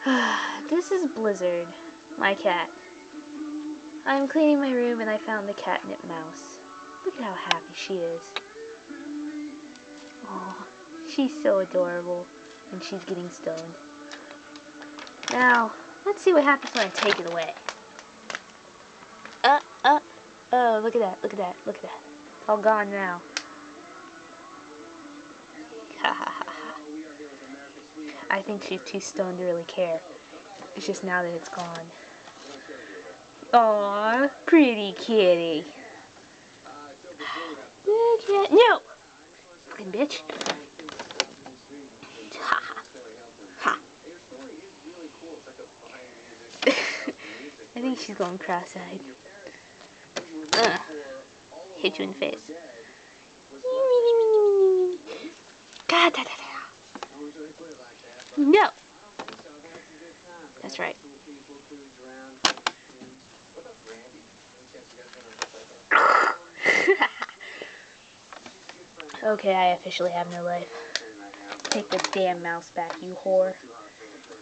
This is Blizzard, my cat. I'm cleaning my room and I found the CatNip mouse. Look at how happy she is. Oh, she's so adorable, and she's getting stoned. Now, let's see what happens when I take it away. Oh, look at that, look at that, look at that. It's all gone now. Ha ha ha ha. I think she's too stoned to really care. It's just now that it's gone. Aw, pretty kitty. No! Fucking bitch. Ha ha. Ha. I think she's going cross-eyed. Hit you in the face. God, da, da, da. No! That's right. Okay, I officially have no life. Take the damn mouse back, you whore.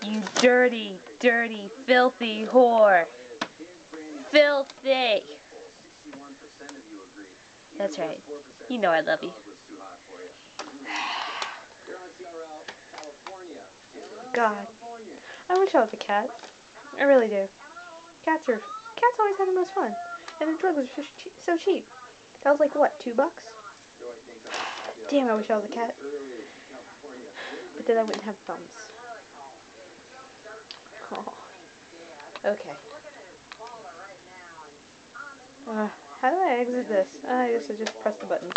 You dirty, dirty, filthy whore. Filthy! That's right. You know I love you. God. I wish I was a cat. I really do. Cats always have the most fun. And the drugs are so cheap. That was like, what, $2? Damn, I wish I was a cat. But then I wouldn't have thumbs. Oh. Okay. How do I exit this? I guess I just press the button.